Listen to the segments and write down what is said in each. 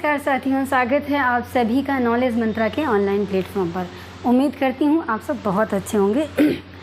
नमस्कार साथियों, स्वागत है आप सभी का नॉलेज मंत्रा के ऑनलाइन प्लेटफॉर्म पर। उम्मीद करती हूँ आप सब बहुत अच्छे होंगे।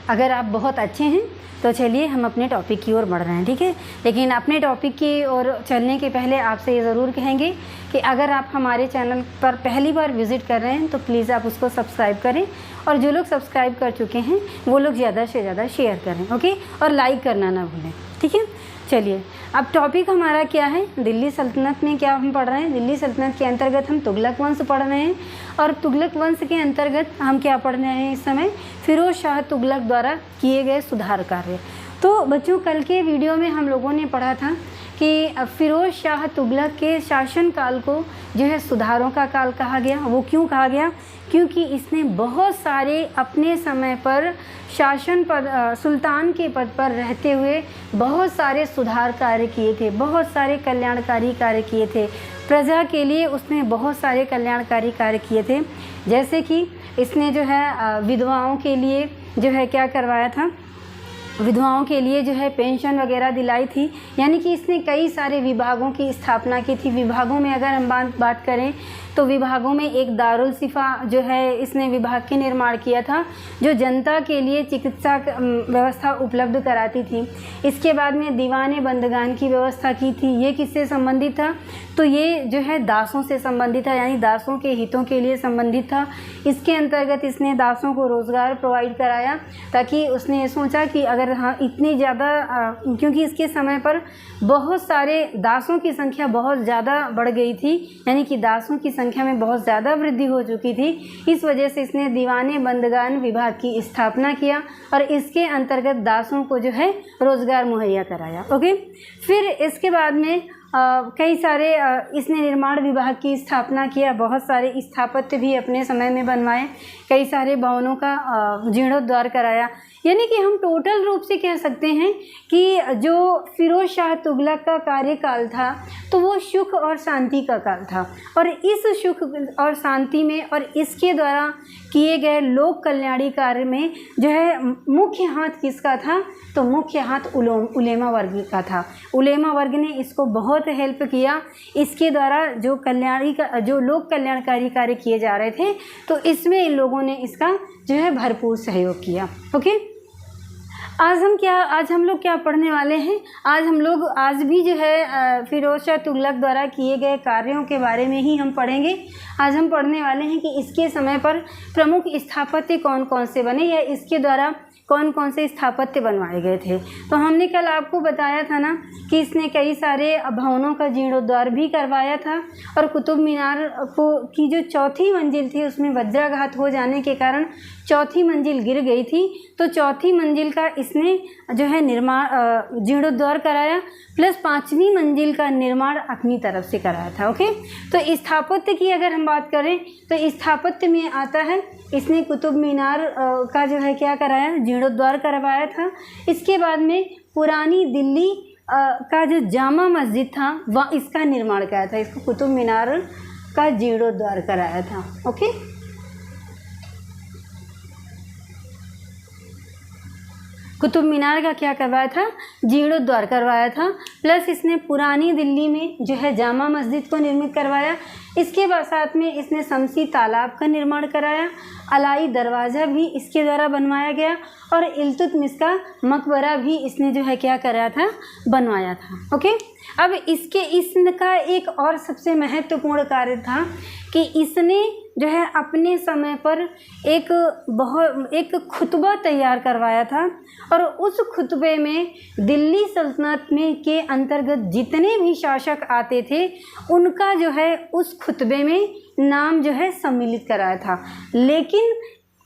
अगर आप बहुत अच्छे हैं तो चलिए हम अपने टॉपिक की ओर बढ़ रहे हैं, ठीक है। लेकिन अपने टॉपिक की ओर चलने के पहले आपसे ये ज़रूर कहेंगे कि अगर आप हमारे चैनल पर पहली बार विज़िट कर रहे हैं तो प्लीज़ आप उसको सब्सक्राइब करें, और जो लोग सब्सक्राइब कर चुके हैं वो लोग ज़्यादा से ज़्यादा शेयर करें, ओके। और लाइक करना ना भूलें, ठीक है। चलिए अब टॉपिक हमारा क्या है, दिल्ली सल्तनत में क्या हम पढ़ रहे हैं। दिल्ली सल्तनत के अंतर्गत हम तुगलक वंश पढ़ रहे हैं, और तुगलक वंश के अंतर्गत हम क्या पढ़ रहे हैं इस समय, फिरोज शाह तुगलक द्वारा किए गए सुधार कार्य। तो बच्चों, कल के वीडियो में हम लोगों ने पढ़ा था कि फिरोज शाह तुगलक के शासनकाल को जो है सुधारों का काल कहा गया। वो क्यों कहा गया? क्योंकि इसने बहुत सारे अपने समय पर शासन पद सुल्तान के पद पर रहते हुए बहुत सारे सुधार कार्य किए थे, बहुत सारे कल्याणकारी कार्य किए थे। प्रजा के लिए उसने बहुत सारे कल्याणकारी कार्य किए थे। जैसे कि इसने जो है विधवाओं के लिए जो है क्या करवाया था, विधवाओं के लिए जो है पेंशन वगैरह दिलाई थी। यानी कि इसने कई सारे विभागों की स्थापना की थी। विभागों में अगर हम बात करें तो विभागों में एक दारुल शिफा जो है इसने विभाग के निर्माण किया था, जो जनता के लिए चिकित्सा व्यवस्था उपलब्ध कराती थी। इसके बाद में दीवाने बंदगान की व्यवस्था की थी। ये किससे संबंधित था? तो ये जो है दासों से संबंधित था, यानी दासों के हितों के लिए संबंधित था। इसके अंतर्गत इसने दासों को रोज़गार प्रोवाइड कराया, ताकि उसने सोचा कि अगर हाँ इतनी ज़्यादा क्योंकि इसके समय पर बहुत सारे दासों की संख्या बहुत ज़्यादा बढ़ गई थी, यानी कि दासों की संख्या में बहुत ज़्यादा वृद्धि हो चुकी थी। इस वजह से इसने दीवाने बंदगान विभाग की स्थापना किया, और इसके अंतर्गत दासों को जो है रोज़गार मुहैया कराया, ओके। फिर इसके बाद में कई सारे इसने निर्माण विभाग की स्थापना किया। बहुत सारे स्थापत्य भी अपने समय में बनवाए, कई सारे भवनों का जीर्णोद्धार कराया। यानी कि हम टोटल रूप से कह सकते हैं कि जो फिरोज शाह तुगलक का कार्यकाल था तो वो सुख और शांति का काल था। और इस सुख और शांति में और इसके द्वारा किए गए लोक कल्याणी कार्य में जो है मुख्य हाथ किसका था? तो मुख्य हाथ उलेमा वर्ग का था। उलेमा वर्ग ने इसको बहुत हेल्प किया। इसके द्वारा जो लोक कल्याणकारी कार्य किए जा रहे थे, तो इसमें इन लोगों ने इसका जो है भरपूर सहयोग किया, ओके। आज हम लोग क्या पढ़ने वाले हैं? आज भी जो है फिरोज शाह तुगलक द्वारा किए गए कार्यों के बारे में ही हम पढ़ेंगे। आज हम पढ़ने वाले हैं कि इसके समय पर प्रमुख स्थापत्य कौन कौन से बने, या इसके द्वारा कौन कौन से स्थापत्य बनवाए गए थे। तो हमने कल आपको बताया था ना कि इसने कई सारे भवनों का जीर्णोद्धार भी करवाया था, और कुतुब मीनार की जो चौथी मंजिल थी उसमें वज्राघात हो जाने के कारण चौथी मंजिल गिर गई थी। तो चौथी मंजिल का इसने जो है जीर्णोद्धार कराया, प्लस पाँचवीं मंजिल का निर्माण अपनी तरफ से कराया था, ओके। तो स्थापत्य की अगर हम बात करें तो स्थापत्य में आता है इसने कुतुब मीनार का जो है क्या कराया, जीर्णोद्धार करवाया था। इसके बाद में पुरानी दिल्ली का जो जामा मस्जिद था वह इसका निर्माण कराया था। इसको कुतुब मीनार का जीर्णोद्धार कराया था, ओके। कुतुब मीनार का क्या करवाया था? जीर्णोद्धार करवाया था। प्लस इसने पुरानी दिल्ली में जो है जामा मस्जिद को निर्मित करवाया। इसके बाद साथ में इसने शमसी तालाब का निर्माण कराया। अलाई दरवाज़ा भी इसके द्वारा बनवाया गया, और इल्तुतमिश का मकबरा भी इसने जो है क्या कराया था, बनवाया था, ओके। अब इसका एक और सबसे महत्वपूर्ण कार्य था कि इसने जो है अपने समय पर एक खुतबा तैयार करवाया था, और उस खुतबे में दिल्ली सल्तनत में के अंतर्गत जितने भी शासक आते थे उनका जो है उस खुतबे में नाम जो है सम्मिलित कराया था। लेकिन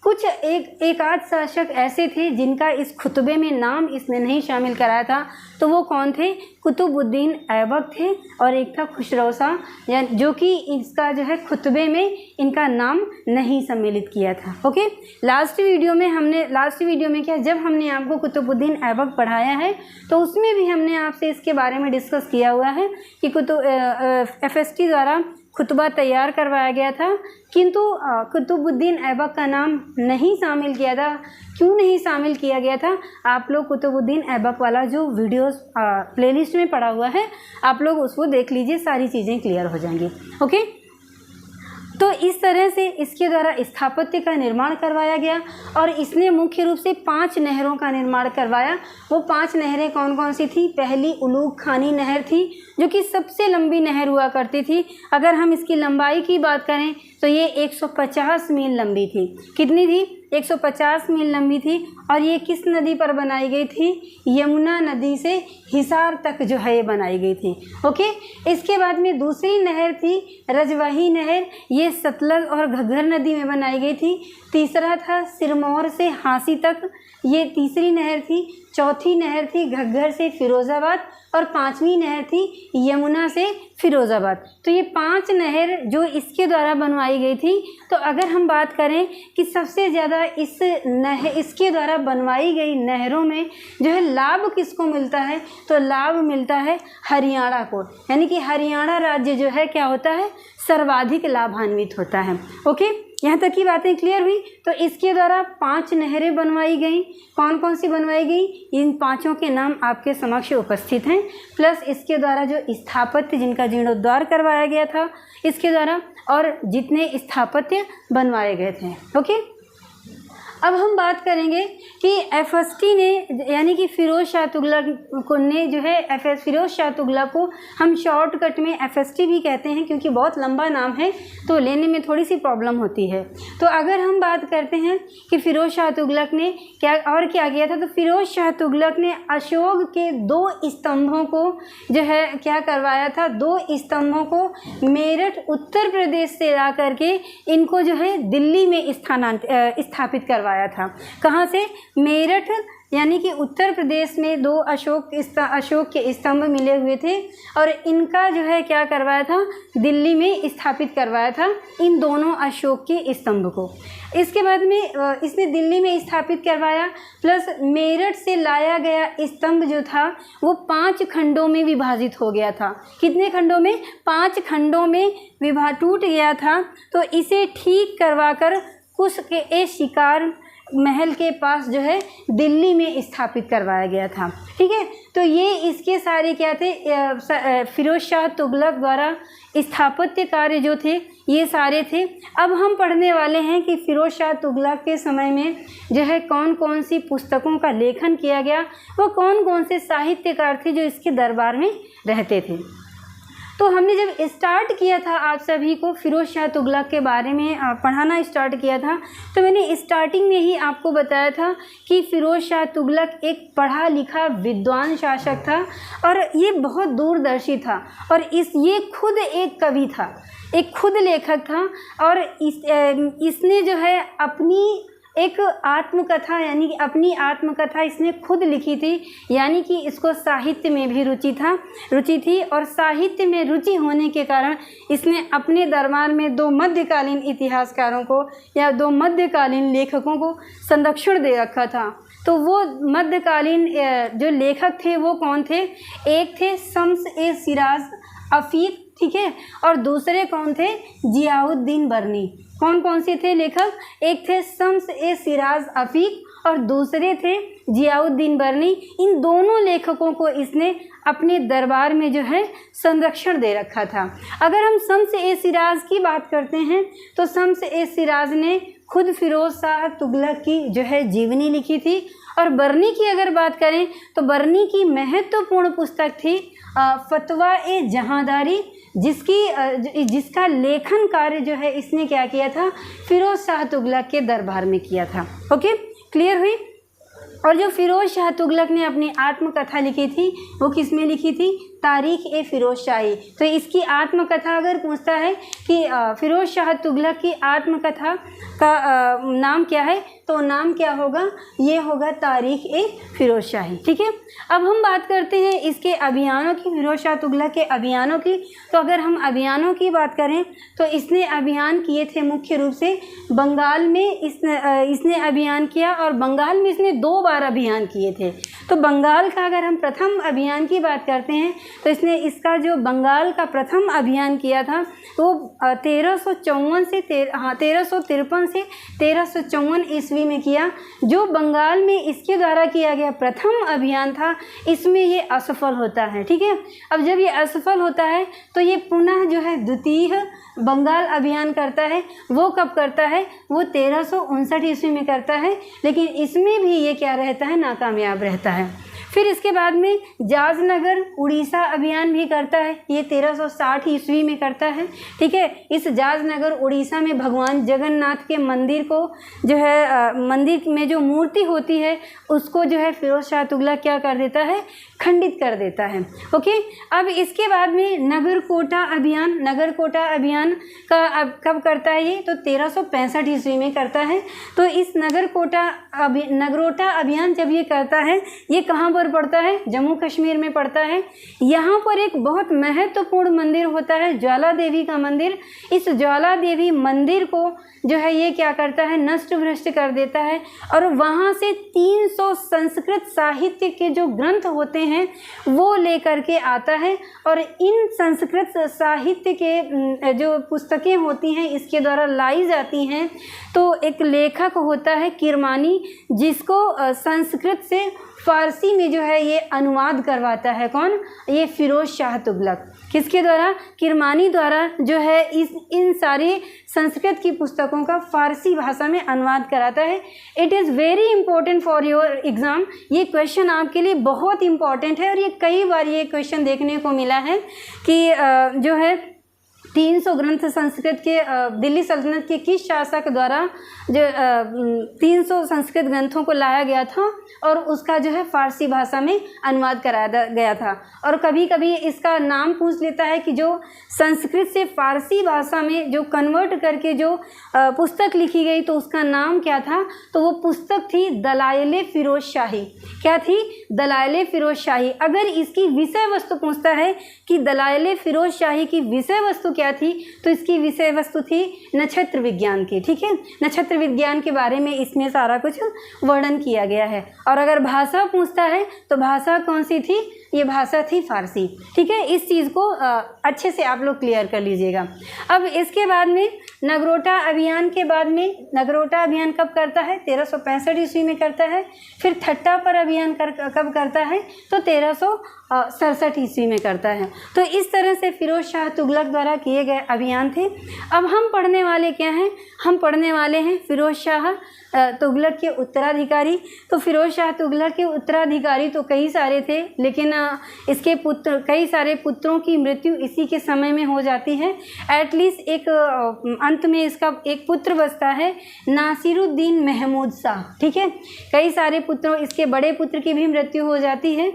कुछ एक आध शासक ऐसे थे जिनका इस खुतबे में नाम इसने नहीं शामिल कराया था। तो वो कौन थे? कुतुबुद्दीन ऐबक थे, और एक था खुसरो शाह, जो कि इसका जो है खुतबे में इनका नाम नहीं सम्मिलित किया था, ओके। लास्ट वीडियो में क्या, जब हमने आपको कुतुबुद्दीन ऐबक पढ़ाया है तो उसमें भी हमने आपसे इसके बारे में डिस्कस किया हुआ है कि FST द्वारा खुतबा तैयार करवाया गया था, किंतु कुतुबुद्दीन ऐबक का नाम नहीं शामिल किया था। क्यों नहीं शामिल किया गया था? आप लोग कुतुबुद्दीन ऐबक वाला जो वीडियोस प्लेलिस्ट में पड़ा हुआ है, आप लोग उसको देख लीजिए, सारी चीज़ें क्लियर हो जाएंगी। ओके, तो इस तरह से इसके द्वारा स्थापत्य का निर्माण करवाया गया और इसने मुख्य रूप से 5 नहरों का निर्माण करवाया। वो 5 नहरें कौन कौन सी थी? पहली उलूग खानी नहर थी, जो कि सबसे लंबी नहर हुआ करती थी। अगर हम इसकी लंबाई की बात करें तो ये 150 मील लंबी थी। कितनी थी? 150 मील लंबी थी। और ये किस नदी पर बनाई गई थी? यमुना नदी से हिसार तक जो है ये बनाई गई थी। ओके, इसके बाद में दूसरी नहर थी रजवाही नहर, ये सतलज और घग्गर नदी में बनाई गई थी। तीसरा था सिरमौर से हांसी तक, ये तीसरी नहर थी। चौथी नहर थी घग्गर से फिरोज़ाबाद और 5वीं नहर थी यमुना से फिरोज़ाबाद। तो ये 5 नहर जो इसके द्वारा बनवाई गई थी। तो अगर हम बात करें कि सबसे ज़्यादा इसके द्वारा बनवाई गई नहरों में जो है लाभ किसको मिलता है? तो लाभ मिलता है हरियाणा को, यानी कि हरियाणा राज्य जो है क्या होता है? सर्वाधिक लाभान्वित होता है। ओके, यहाँ तक की बातें क्लियर हुई। तो इसके द्वारा 5 नहरें बनवाई गई। कौन कौन सी बनवाई गई? इन 5 के नाम आपके समक्ष उपस्थित हैं, प्लस इसके द्वारा जो स्थापत्य जिनका जीर्णोद्धार करवाया गया था इसके द्वारा, और जितने स्थापत्य बनवाए गए थे। ओके, अब हम बात करेंगे कि FST ने, यानी कि फ़िरोज़ शाह तुगलक को ने जो है फ़िरोज़ शाह तुगलक को हम शॉर्टकट में FST भी कहते हैं, क्योंकि बहुत लंबा नाम है तो लेने में थोड़ी सी प्रॉब्लम होती है। तो अगर हम बात करते हैं कि फ़िरोज़ शाह तुगलक ने क्या किया था, तो फ़िरोज़ शाह तुगलक ने अशोक के 2 स्तंभों को जो है क्या करवाया था? 2 स्तंभों को मेरठ उत्तर प्रदेश से ला करके इनको जो है दिल्ली में स्थापित करवाया था। कहाँ से? मेरठ, यानी कि उत्तर प्रदेश में 2 अशोक के स्तंभ मिले हुए थे और इनका जो है क्या करवाया था? दिल्ली में स्थापित करवाया था इन दोनों अशोक के स्तंभ को। इसके बाद में इसने दिल्ली में स्थापित करवाया, प्लस मेरठ से लाया गया स्तंभ जो था वो 5 खंडों में विभाजित हो गया था। कितने खंडों में? 5 खंडों में टूट गया था। तो इसे ठीक करवाकर कुश के शिकार महल के पास जो है दिल्ली में स्थापित करवाया गया था। ठीक है, तो ये इसके सारे क्या थे? फ़िरोज़ शाह तुगलक द्वारा स्थापत्य कार्य जो थे ये सारे थे। अब हम पढ़ने वाले हैं कि फ़िरोज़ शाह तुगलक के समय में जो है कौन कौन सी पुस्तकों का लेखन किया गया, वो कौन कौन से साहित्यकार थे जो इसके दरबार में रहते थे। तो हमने जब स्टार्ट किया था आप सभी को फ़िरोज़ शाह तुगलक के बारे में पढ़ाना स्टार्ट किया था, तो मैंने स्टार्टिंग में ही आपको बताया था कि फ़िरोज़ शाह तुगलक एक पढ़ा लिखा विद्वान शासक था और ये बहुत दूरदर्शी था और ये खुद एक कवि था, एक खुद लेखक था। और इसने जो है अपनी एक आत्मकथा, यानी कि अपनी आत्मकथा इसने खुद लिखी थी, यानी कि इसको साहित्य में भी रुचि थी और साहित्य में रुचि होने के कारण इसने अपने दरबार में 2 मध्यकालीन इतिहासकारों को या 2 मध्यकालीन लेखकों को संरक्षण दे रखा था। तो वो मध्यकालीन जो लेखक थे वो कौन थे? एक थे शम्स-ए-शिराज अफ़ीक, ठीक है, और दूसरे कौन थे? जियाउद्दीन बर्नी। कौन कौन से थे लेखक? एक थे शम्स-ए-शिराज अफ़ीक और दूसरे थे जियाउद्दीन बर्नी। इन दोनों लेखकों को इसने अपने दरबार में जो है संरक्षण दे रखा था। अगर हम शम्स-ए-शिराज की बात करते हैं तो शम्स-ए-शिराज ने खुद फ़िरोज़ शाह तुगलक की जो है जीवनी लिखी थी। और बर्नी की अगर बात करें तो बर्नी की महत्वपूर्ण पुस्तक थी फ़तवा-ए-जहांदारी, जिसका लेखन कार्य जो है इसने क्या किया था? फ़िरोज़ शाह तुगलक के दरबार में किया था। ओके, क्लियर हुई? और जो फ़िरोज़ शाह तुगलक ने अपनी आत्मकथा लिखी थी वो किस में लिखी थी? तारीख़-ए-फ़िरोज़ शाही। तो इसकी आत्मकथा अगर पूछता है कि फ़िरोज़ शाह तुगलक की आत्मकथा का नाम क्या है, तो नाम क्या होगा, ये होगा तारीख़-ए-फ़िरोज़ शाही। ठीक है, अब हम बात करते हैं इसके अभियानों की, फ़िरोज़ शाह तुगलक के अभियानों की। तो अगर हम अभियानों की बात करें तो इसने अभियान किए थे मुख्य रूप से बंगाल में, इसने अभियान किया और बंगाल में इसने 2 बार अभियान किए थे। तो बंगाल का अगर हम प्रथम अभियान की बात करते हैं तो इसने इसका जो बंगाल का प्रथम अभियान किया था वो 1353 से 1354 ईस्वी में किया। जो बंगाल में इसके द्वारा किया गया प्रथम अभियान था, इसमें ये असफल होता है। ठीक है, अब जब ये असफल होता है तो ये पुनः जो है द्वितीय बंगाल अभियान करता है। वो कब करता है, वो 1359 ईस्वी में करता है, लेकिन इसमें भी ये क्या रहता है, नाकामयाब रहता है। फिर इसके बाद में जाजनगर उड़ीसा अभियान भी करता है, ये 1360 ईस्वी में करता है। ठीक है, इस जाजनगर उड़ीसा में भगवान जगन्नाथ के मंदिर को जो है, मंदिर में जो मूर्ति होती है उसको जो है फ़िरोज़ शाह तुगलक क्या कर देता है, खंडित कर देता है। ओके, अब इसके बाद में नगरकोटा अभियान का अब कब करता है ये, तो 1365 ईस्वी में करता है। तो इस नगरोटा अभियान जब ये करता है, ये कहाँ पर पड़ता है, जम्मू कश्मीर में पड़ता है। यहाँ पर एक बहुत महत्वपूर्ण मंदिर होता है, ज्वाला देवी का मंदिर। इस ज्वाला देवी मंदिर को जो है ये क्या करता है, नष्ट भ्रष्ट कर देता है और वहाँ से 300 संस्कृत साहित्य के जो ग्रंथ होते हैं वो लेकर के आता है और इन संस्कृत साहित्य के जो पुस्तकें होती हैं इसके द्वारा लाई जाती हैं। तो एक लेखक होता है किरमानी, जिसको संस्कृत से फ़ारसी में जो है ये अनुवाद करवाता है। कौन, ये फ़िरोज़ शाह तुगलक। किसके द्वारा, किरमानी द्वारा जो है इन सारी संस्कृत की पुस्तकों का फ़ारसी भाषा में अनुवाद कराता है। It is very important for your exam. ये क्वेश्चन आपके लिए बहुत इंपॉर्टेंट है और ये कई बार ये क्वेश्चन देखने को मिला है कि जो है 300 ग्रंथ संस्कृत के दिल्ली सल्तनत के किस शासक द्वारा जो 300 संस्कृत ग्रंथों को लाया गया था और उसका जो है फ़ारसी भाषा में अनुवाद कराया गया था। और कभी कभी इसका नाम पूछ लेता है कि जो संस्कृत से फ़ारसी भाषा में जो कन्वर्ट करके जो पुस्तक लिखी गई तो उसका नाम क्या था, तो वो पुस्तक थी दलाइल फ़िरोज़ शाही। क्या थी, दलाइल फ़िरोज़ शाही। अगर इसकी विषय वस्तु पूछता है कि दलाइल फ़िरोज़ शाही की विषय वस्तु क्या थी, तो इसकी विषय वस्तु थी नक्षत्र विज्ञान की। ठीक है, नक्षत्र विज्ञान के बारे में इसमें सारा कुछ वर्णन किया गया है। और अगर भाषा पूछता है तो भाषा कौन सी थी, ये भाषा थी फ़ारसी। ठीक है, इस चीज़ को अच्छे से आप लोग क्लियर कर लीजिएगा। अब इसके बाद में नगरोटा अभियान के बाद में, नगरोटा अभियान कब करता है, 1365 ईस्वी में करता है। फिर थट्टा पर अभियान कब करता है, तो 1367 ईस्वी में करता है। तो इस तरह से फ़िरोज़ शाह तुगलक द्वारा किए गए अभियान थे। अब हम पढ़ने वाले क्या हैं, हम पढ़ने वाले हैं फ़िरोज़ शाह तुगलक के उत्तराधिकारी। तो फ़िरोज़ शाह तुगलक के उत्तराधिकारी तो कई सारे थे, लेकिन इसके पुत्र, कई सारे पुत्रों की मृत्यु इसी के समय में हो जाती है। एटलीस्ट एक अंत में इसका एक पुत्र बचता है, नासिरुद्दीन महमूद शाह। ठीक है, कई सारे पुत्रों, इसके बड़े पुत्र की भी मृत्यु हो जाती है।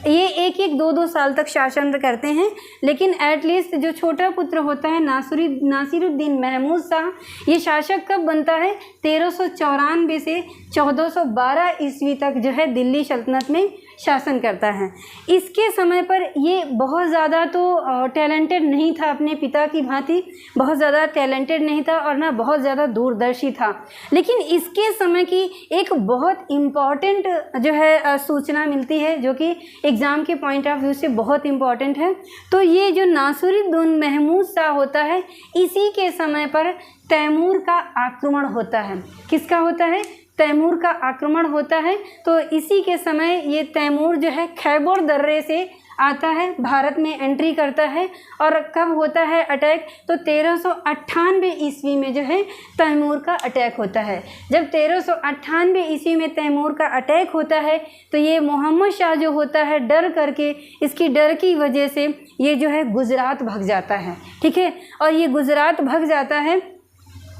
ये एक 2 साल तक शासन करते हैं, लेकिन एटलीस्ट जो छोटा पुत्र होता है नासिरुद्दीन महमूद शाह, ये शासक कब बनता है, 1394 से 1412 ईस्वी तक जो है दिल्ली सल्तनत में शासन करता है। इसके समय पर ये बहुत ज़्यादा तो टैलेंटेड नहीं था, अपने पिता की भांति बहुत ज़्यादा टैलेंटेड नहीं था और ना बहुत ज़्यादा दूरदर्शी था। लेकिन इसके समय की एक बहुत इम्पॉर्टेंट जो है सूचना मिलती है, जो कि एग्ज़ाम के पॉइंट ऑफ व्यू से बहुत इम्पॉर्टेंट है। तो ये जो नासिरुद्दीन महमूद शाह होता है, इसी के समय पर तैमूर का आक्रमण होता है। किसका होता है, तैमूर का आक्रमण होता है। तो इसी के समय ये तैमूर जो है खैबर दर्रे से आता है, भारत में एंट्री करता है। और कब होता है अटैक, तो 1398 ईस्वी में जो है तैमूर का अटैक होता है। जब 1398 ईस्वी में तैमूर का अटैक होता है तो ये मोहम्मद शाह जो होता है डर करके, इसकी डर की वजह से ये जो है गुजरात भाग जाता है। ठीक है, और ये गुजरात भाग जाता है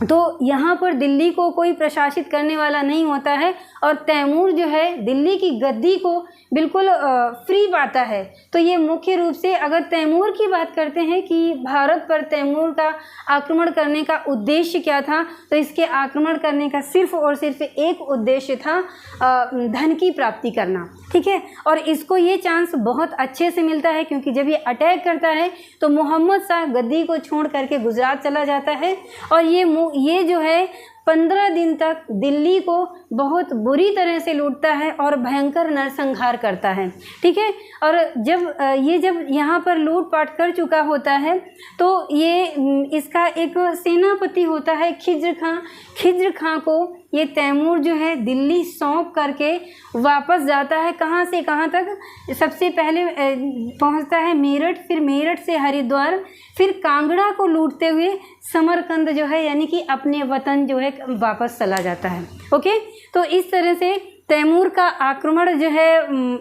तो यहाँ पर दिल्ली को कोई प्रशासित करने वाला नहीं होता है और तैमूर जो है दिल्ली की गद्दी को बिल्कुल फ्री पाता है। तो ये मुख्य रूप से अगर तैमूर की बात करते हैं कि भारत पर तैमूर का आक्रमण करने का उद्देश्य क्या था, तो इसके आक्रमण करने का सिर्फ और सिर्फ एक उद्देश्य था, धन की प्राप्ति करना, ठीक है। और इसको ये चांस बहुत अच्छे से मिलता है क्योंकि जब ये अटैक करता है तो मोहम्मद शाह गद्दी को छोड़ करके गुजरात चला जाता है और ये जो है 15 दिन तक दिल्ली को बहुत बुरी तरह से लूटता है और भयंकर नरसंहार करता है, ठीक है। और जब यहाँ पर लूटपाट कर चुका होता है तो ये इसका एक सेनापति होता है खिज्र खां को ये तैमूर जो है दिल्ली सौंप करके वापस जाता है। कहाँ से कहाँ तक? सबसे पहले पहुँचता है मेरठ, फिर मेरठ से हरिद्वार, फिर कांगड़ा को लूटते हुए समरकंद जो है यानी कि अपने वतन जो है वापस चला जाता है। ओके, तो इस तरह से तैमूर का आक्रमण जो है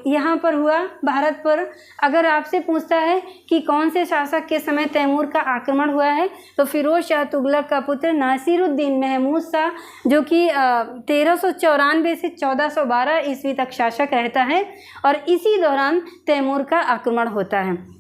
यहाँ पर हुआ भारत पर। अगर आपसे पूछता है कि कौन से शासक के समय तैमूर का आक्रमण हुआ है, तो फिरोज शाह तुगलक का पुत्र नासिरुद्दीन महमूद शाह जो कि 1394 से 1412 ईस्वी तक शासक रहता है और इसी दौरान तैमूर का आक्रमण होता है।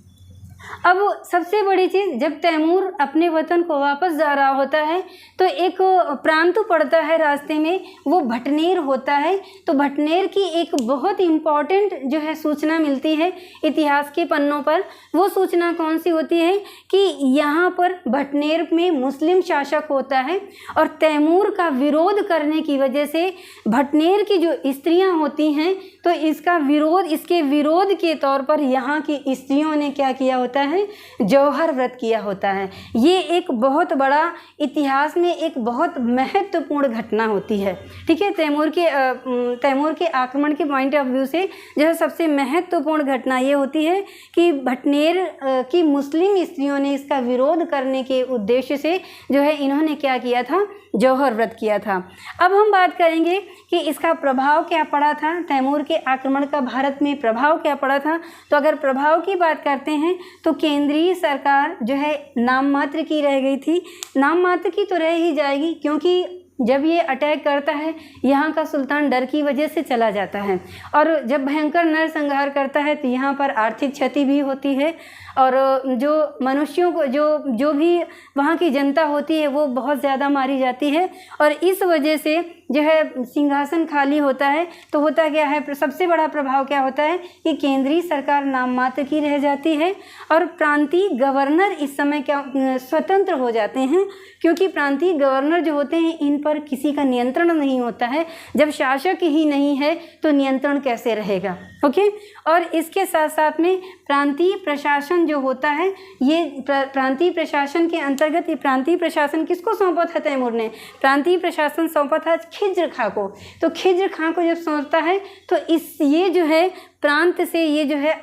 अब सबसे बड़ी चीज़, जब तैमूर अपने वतन को वापस जा रहा होता है तो एक प्रांत पड़ता है रास्ते में, वो भटनेर होता है। तो भटनेर की एक बहुत इम्पॉर्टेंट जो है सूचना मिलती है इतिहास के पन्नों पर। वो सूचना कौन सी होती है कि यहाँ पर भटनेर में मुस्लिम शासक होता है और तैमूर का विरोध करने की वजह से भटनेर की जो स्त्रियाँ होती हैं तो इसके विरोध के तौर पर यहाँ की स्त्रियों ने क्या किया होता है, जौहर व्रत किया होता है। ये एक बहुत बड़ा इतिहास में एक बहुत महत्वपूर्ण घटना होती है, ठीक है। तैमूर के आक्रमण के पॉइंट ऑफ व्यू से जो है सबसे महत्वपूर्ण घटना ये होती है कि भटनेर की मुस्लिम स्त्रियों ने इसका विरोध करने के उद्देश्य से जो है इन्होंने क्या किया था, जौहर व्रत किया था। अब हम बात करेंगे कि इसका प्रभाव क्या पड़ा था, तैमूर के आक्रमण का भारत में प्रभाव क्या पड़ा था। तो अगर प्रभाव की बात करते हैं तो केंद्रीय सरकार जो है नाम मात्र की रह गई थी। नाम मात्र की तो रह ही जाएगी क्योंकि जब ये अटैक करता है यहाँ का सुल्तान डर की वजह से चला जाता है और जब भयंकर नरसंहार करता है तो यहाँ पर आर्थिक क्षति भी होती है और जो मनुष्यों को जो भी वहाँ की जनता होती है वो बहुत ज़्यादा मारी जाती है और इस वजह से जो है सिंहासन खाली होता है। तो होता क्या है, सबसे बड़ा प्रभाव क्या होता है कि केंद्रीय सरकार नाम मात्र की रह जाती है और प्रांतीय गवर्नर इस समय क्या स्वतंत्र हो जाते हैं क्योंकि प्रांतीय गवर्नर जो होते हैं इन पर किसी का नियंत्रण नहीं होता है। जब शासक ही नहीं है तो नियंत्रण कैसे रहेगा, ओके। और इसके साथ साथ में प्रांतीय प्रशासन जो होता है, ये प्रांतीय प्रशासन के अंतर्गत, ये प्रांतीय प्रशासन किसको सौंपा था तैमूर ने, प्रांतीय प्रशासन सौंपा था खिज्र खां को। तो खिज्र खां को जब सौंपता है तो ये जो है प्रांत से ये जो है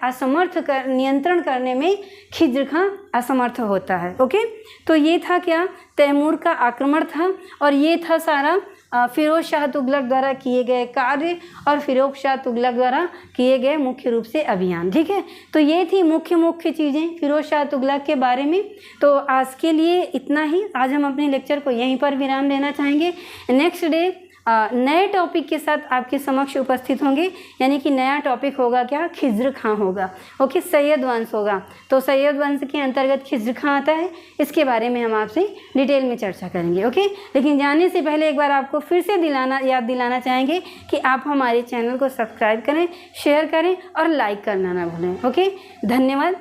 नियंत्रण करने में खिज्र खां असमर्थ होता है, ओके। तो ये था क्या, तैमूर का आक्रमण था और ये था सारा फिरोज शाह तुगलक द्वारा किए गए कार्य और फिरोज शाह तुगलक द्वारा किए गए मुख्य रूप से अभियान, ठीक है। तो ये थी मुख्य चीज़ें फिरोज शाह तुगलक के बारे में। तो आज के लिए इतना ही। आज हम अपने लेक्चर को यहीं पर विराम देना चाहेंगे। नेक्स्ट डे नए टॉपिक के साथ आपके समक्ष उपस्थित होंगे, यानी कि नया टॉपिक होगा क्या, खिज्र खां होगा, ओके। सैयद वंश होगा। तो सैयद वंश के अंतर्गत खिज्र खां आता है, इसके बारे में हम आपसे डिटेल में चर्चा करेंगे, ओके। लेकिन जाने से पहले एक बार आपको फिर से याद दिलाना चाहेंगे कि आप हमारे चैनल को सब्सक्राइब करें, शेयर करें और लाइक करना ना भूलें, ओके। धन्यवाद।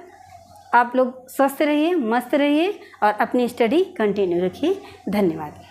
आप लोग स्वस्थ रहिए, मस्त रहिए और अपनी स्टडी कंटिन्यू रखिए। धन्यवाद।